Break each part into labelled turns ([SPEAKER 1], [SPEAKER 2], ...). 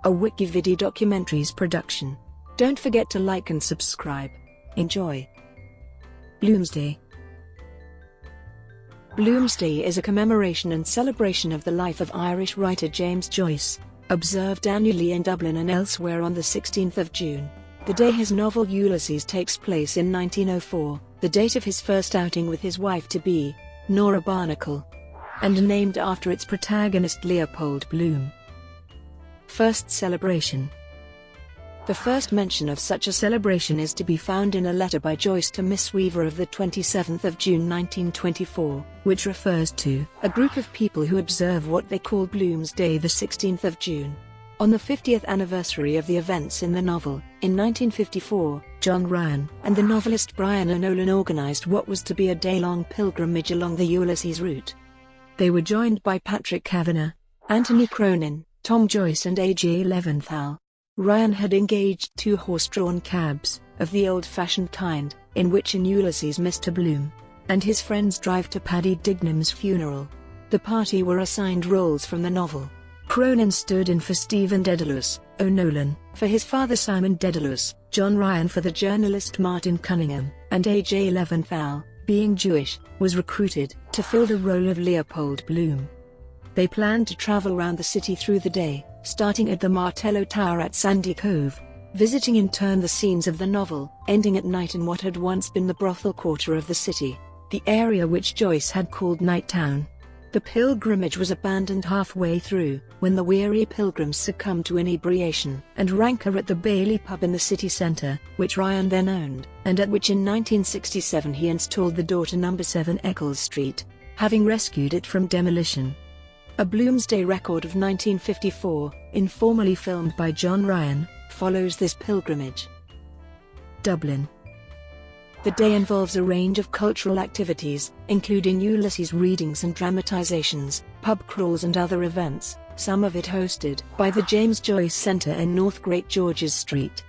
[SPEAKER 1] a WikiVidi documentaries production. Don't forget to like and subscribe. Enjoy. Bloomsday. Bloomsday is a commemoration and celebration of the life of Irish writer James Joyce, observed annually in Dublin and elsewhere on the 16th of June. The day his novel Ulysses takes place in 1904, the date of his first outing with his wife-to-be, Nora Barnacle, and named after its protagonist Leopold Bloom. First celebration. The first mention of such a celebration is to be found in a letter by Joyce to Miss Weaver of the 27th of June 1924, which refers to a group of people who observe what they call Bloomsday the 16th of June. On the 50th anniversary of the events in the novel, in 1954, John Ryan and the novelist Brian O'Nolan organized what was to be a day-long pilgrimage along the Ulysses route. They were joined by Patrick Kavanagh, Anthony Cronin, Tom Joyce and A.J. Leventhal. Ryan had engaged 2 horse-drawn cabs, of the old-fashioned kind, in which in Ulysses Mr. Bloom and his friends drive to Paddy Dignam's funeral. The party were assigned roles from the novel. Cronin stood in for Stephen Dedalus, O'Nolan for his father Simon Dedalus, John Ryan for the journalist Martin Cunningham, and A.J. Leventhal, being Jewish, was recruited to fill the role of Leopold Bloom. They planned to travel around the city through the day, starting at the Martello Tower at Sandy Cove, visiting in turn the scenes of the novel, ending at night in what had once been the brothel quarter of the city, the area which Joyce had called Night Town. The pilgrimage was abandoned halfway through, when the weary pilgrims succumbed to inebriation and rancour at the Bailey pub in the city centre, which Ryan then owned, and at which in 1967 he installed the door to No. 7 Eccles Street, having rescued it from demolition. A Bloomsday record of 1954, informally filmed by John Ryan, follows this pilgrimage. Dublin. The day involves a range of cultural activities, including Ulysses readings and dramatizations, pub crawls and other events, some of it hosted by the James Joyce Centre in North Great George's Street.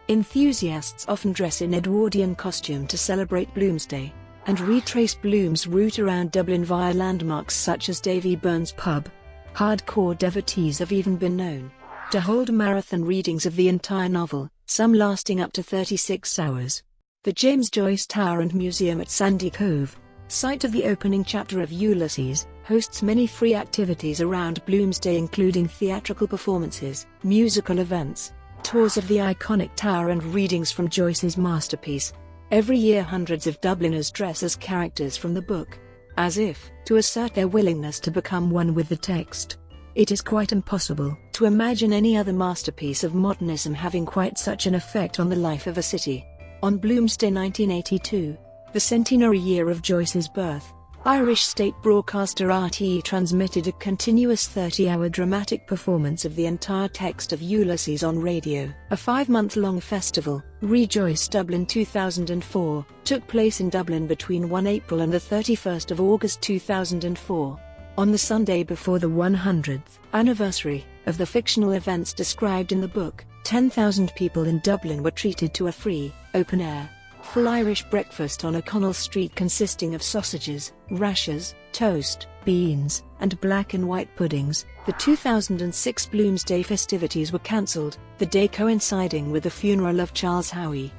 [SPEAKER 1] Enthusiasts often dress in Edwardian costume to celebrate Bloomsday, and retrace Bloom's route around Dublin via landmarks such as Davy Byrne's pub. Hardcore devotees have even been known to hold marathon readings of the entire novel, some lasting up to 36 hours. The James Joyce Tower and Museum at Sandy Cove, site of the opening chapter of Ulysses, hosts many free activities around Bloomsday including theatrical performances, musical events, tours of the iconic tower and readings from Joyce's masterpiece. Every year hundreds of Dubliners dress as characters from the book, as if to assert their willingness to become one with the text. It is quite impossible to imagine any other masterpiece of modernism having quite such an effect on the life of a city. On Bloomsday 1982, the centenary year of Joyce's birth, Irish state broadcaster RTE transmitted a continuous 30-hour dramatic performance of the entire text of Ulysses on radio. A 5-month-long festival, Rejoice Dublin 2004, took place in Dublin between 1 April and the 31st of August 2004. On the Sunday before the 100th anniversary of the fictional events described in the book, 10,000 people in Dublin were treated to a free, open-air, full Irish breakfast on O'Connell Street consisting of sausages, rashers, toast, beans, and black and white puddings. The 2006 Bloomsday festivities were cancelled, the day coinciding with the funeral of Charles Haughey.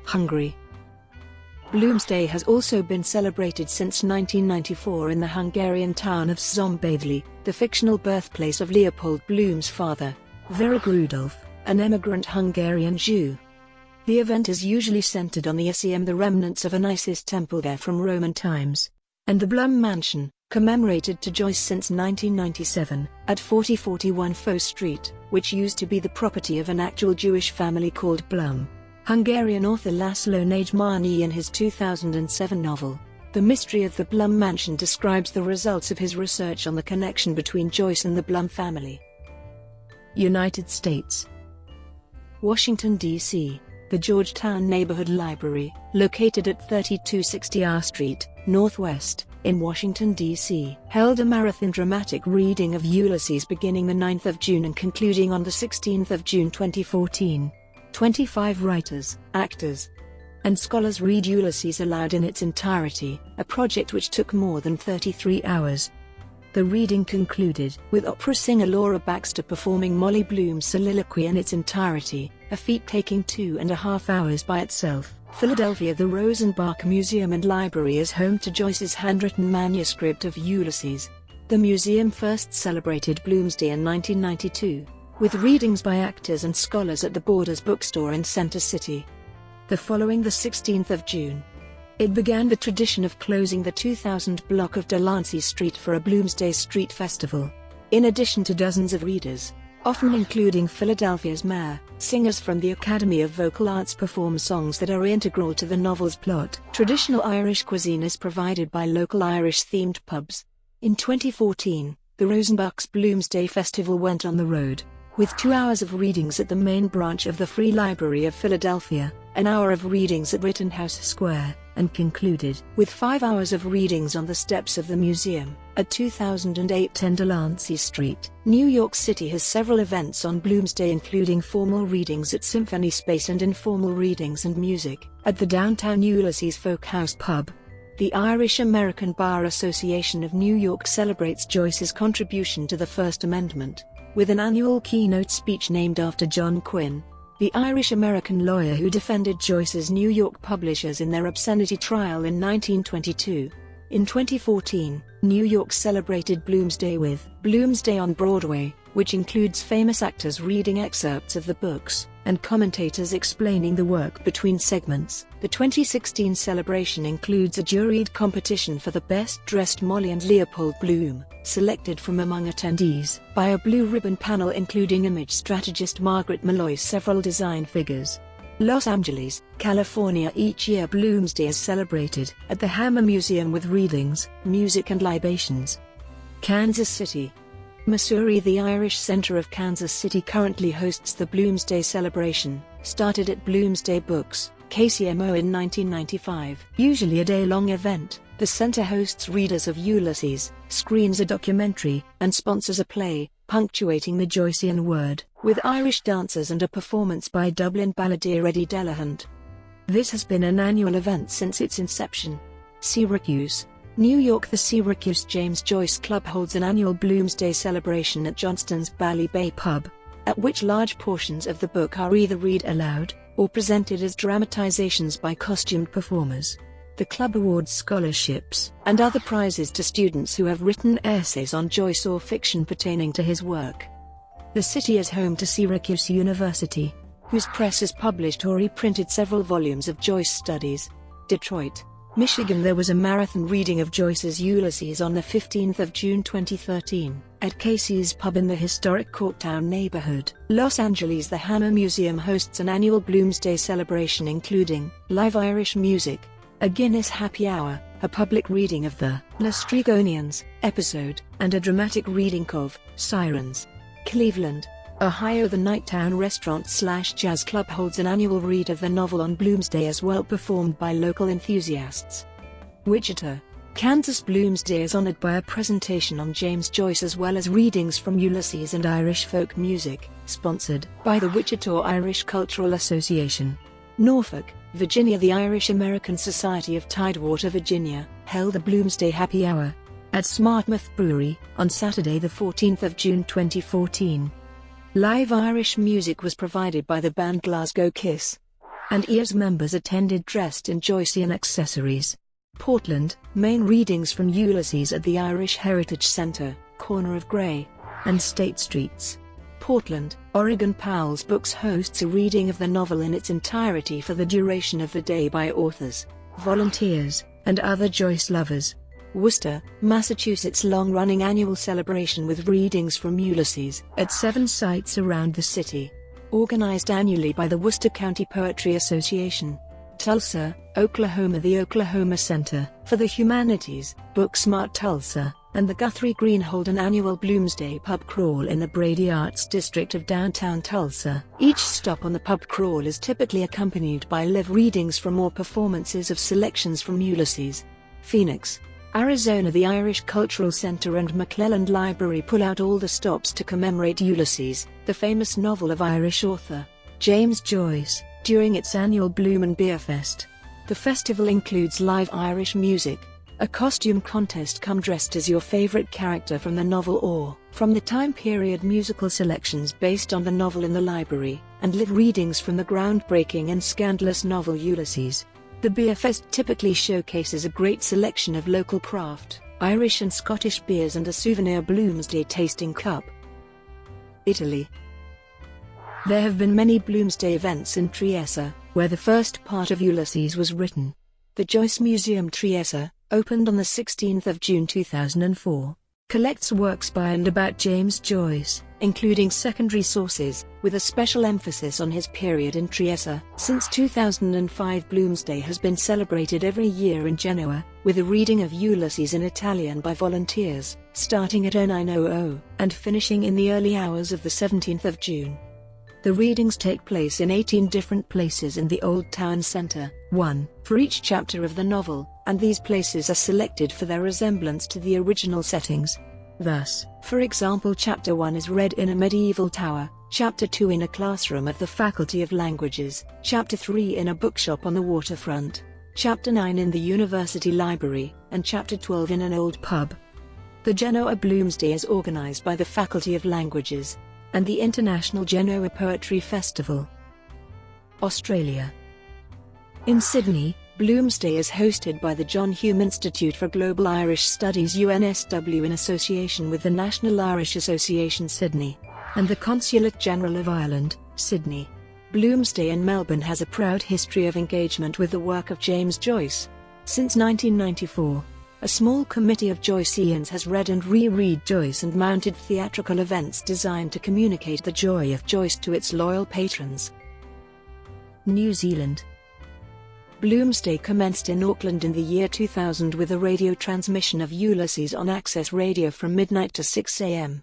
[SPEAKER 1] Hungary. Bloomsday has also been celebrated since 1994 in the Hungarian town of Szombathely, the fictional birthplace of Leopold Bloom's father, Virag Rudolf, an emigrant Hungarian Jew. The event is usually centered on the Iseum, the remnants of an Isis temple there from Roman times, and the Blum mansion, commemorated to Joyce since 1997, at 4041 Faux Street, which used to be the property of an actual Jewish family called Blum. Hungarian author Laszlo Nagymányi in his 2007 novel, The Mystery of the Blum Mansion describes the results of his research on the connection between Joyce and the Blum family. United States. Washington, D.C. The Georgetown Neighborhood Library, located at 3260 R Street, Northwest, in Washington, D.C., held a marathon dramatic reading of Ulysses beginning the 9th of June and concluding on the 16th of June 2014. 25 writers, actors, and scholars read Ulysses aloud in its entirety, a project which took more than 33 hours. The reading concluded with opera singer Nora Barnacle performing Molly Bloom's soliloquy in its entirety, a feat taking 2.5 hours by itself. Philadelphia. The Rosenbach Museum and Library is home to Joyce's handwritten manuscript of Ulysses. The museum first celebrated Bloomsday in 1992, with readings by actors and scholars at the Borders bookstore in Center City. The following the 16th of June, it began the tradition of closing the 2000 block of Delancey Street for a Bloomsday Street Festival. In addition to dozens of readers, often including Philadelphia's mayor, singers from the Academy of Vocal Arts perform songs that are integral to the novel's plot. Traditional Irish cuisine is provided by local Irish-themed pubs. In 2014, the Rosenbach's Bloomsday Festival went on the road, with 2 hours of readings at the main branch of the Free Library of Philadelphia, an hour of readings at Rittenhouse Square, and concluded with 5 hours of readings on the steps of the museum, at 2008 10 Delancey Street. New York City has several events on Bloomsday, including formal readings at Symphony Space and informal readings and music at the downtown Ulysses Folk House Pub. The Irish-American Bar Association of New York celebrates Joyce's contribution to the First Amendment, with an annual keynote speech named after John Quinn, the Irish-American lawyer who defended Joyce's New York publishers in their obscenity trial in 1922. In 2014, New York celebrated Bloomsday with Bloomsday on Broadway, which includes famous actors reading excerpts of the books, and commentators explaining the work between segments. The 2016 celebration includes a juried competition for the best-dressed Molly and Leopold Bloom, selected from among attendees by a blue ribbon panel including image strategist Margaret Malloy's several design figures. Los Angeles, California. Each year Bloomsday is celebrated at the Hammer Museum with readings, music and libations. Kansas City, Missouri. The Irish Center of Kansas City currently hosts the Bloomsday celebration, started at Bloomsday Books, KCMO in 1995. Usually a day-long event, the center hosts readers of Ulysses, screens a documentary, and sponsors a play, punctuating the Joycean word, with Irish dancers and a performance by Dublin balladeer Eddie Delahunt. This has been an annual event since its inception. Syracuse, New York. The Syracuse James Joyce Club holds an annual Bloomsday celebration at Johnston's Bally Bay Pub, at which large portions of the book are either read aloud, or presented as dramatizations by costumed performers. The club awards scholarships and other prizes to students who have written essays on Joyce or fiction pertaining to his work. The city is home to Syracuse University, whose press has published or reprinted several volumes of Joyce studies. Detroit, Michigan. There was a marathon reading of Joyce's Ulysses on the 15th of June 2013, at Casey's Pub in the historic Courttown neighborhood. Los Angeles. The Hammer Museum hosts an annual Bloomsday celebration including live Irish music, a Guinness happy hour, a public reading of the Lastrigonians episode, and a dramatic reading of Sirens. Cleveland, Ohio. The Nighttown Restaurant/Jazz Club holds an annual read of the novel on Bloomsday as well, performed by local enthusiasts. Wichita, Kansas. Bloomsday is honored by a presentation on James Joyce as well as readings from Ulysses and Irish folk music, sponsored by the Wichita Irish Cultural Association. Norfolk, Virginia. The Irish-American Society of Tidewater, Virginia, held a Bloomsday happy hour at Smartmouth Brewery on Saturday the 14th of June 2014. Live Irish music was provided by the band Glasgow Kiss, and EARS members attended dressed in Joycean accessories. Portland, Maine. Readings from Ulysses at the Irish Heritage Center, corner of Gray and State Streets. Portland, Oregon. Powell's Books hosts a reading of the novel in its entirety for the duration of the day by authors, volunteers, and other Joyce lovers. Worcester, Massachusetts. Long-running annual celebration with readings from Ulysses at 7 sites around the city, organized annually by the Worcester County Poetry Association. Tulsa, Oklahoma. The Oklahoma Center for the Humanities, Booksmart Tulsa, and the Guthrie Green hold an annual Bloomsday pub crawl in the Brady Arts District of downtown Tulsa. Each stop on the pub crawl is typically accompanied by live readings from or performances of selections from Ulysses. Phoenix, Arizona. The Irish Cultural Center and McClelland Library pull out all the stops to commemorate Ulysses, the famous novel of Irish author James Joyce, during its annual Bloom and Beer Fest. The festival includes live Irish music, a costume contest. Come dressed as your favorite character from the novel or from the time period, musical selections based on the novel in the library, and live readings from the groundbreaking and scandalous novel Ulysses. The Beer Fest typically showcases a great selection of local craft, Irish and Scottish beers and a souvenir Bloomsday tasting cup. Italy. There have been many Bloomsday events in Trieste, where the first part of Ulysses was written. The Joyce Museum Trieste, opened on the 16th of June 2004, collects works by and about James Joyce, including secondary sources, with a special emphasis on his period in Trieste. Since 2005, Bloomsday has been celebrated every year in Genoa, with a reading of Ulysses in Italian by volunteers, starting at 0900 and finishing in the early hours of the 17th of June. The readings take place in 18 different places in the Old Town Centre, one for each chapter of the novel, and these places are selected for their resemblance to the original settings. Thus, for example, Chapter 1 is read in a medieval tower, Chapter 2 in a classroom at the Faculty of Languages, Chapter 3 in a bookshop on the waterfront, Chapter 9 in the University Library, and Chapter 12 in an old pub. The Genoa Bloomsday is organised by the Faculty of Languages and the International Genoa Poetry Festival. Australia. In Sydney, Bloomsday is hosted by the John Hume Institute for Global Irish Studies UNSW in association with the National Irish Association Sydney and the Consulate General of Ireland, Sydney. Bloomsday in Melbourne has a proud history of engagement with the work of James Joyce. Since 1994, a small committee of Joyceans has read and reread Joyce and mounted theatrical events designed to communicate the joy of Joyce to its loyal patrons. New Zealand. Bloomsday commenced in Auckland in the year 2000 with a radio transmission of Ulysses on Access Radio from midnight to 6 a.m.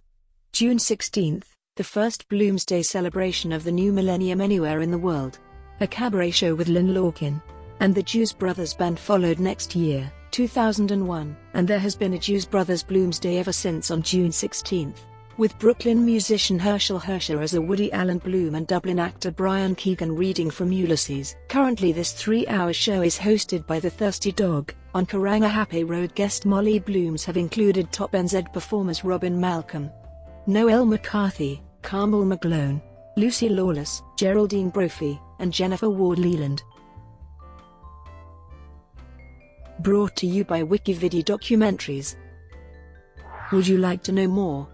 [SPEAKER 1] June 16, the first Bloomsday celebration of the new millennium anywhere in the world. A cabaret show with Lynn Larkin and the Jews Brothers Band followed next year, 2001, and there has been a Jews Brothers Bloomsday ever since on June 16, with Brooklyn musician Herschel Hersher as a Woody Allen Bloom and Dublin actor Brian Keegan reading from Ulysses. Currently this 3-hour show is hosted by The Thirsty Dog. On Karangahape Road, guest Molly Blooms have included top NZ performers Robin Malcolm, Noel McCarthy, Carmel McGlone, Lucy Lawless, Geraldine Brophy, and Jennifer Ward Leland. Brought to you by WikiVidi Documentaries. Would you like to know more?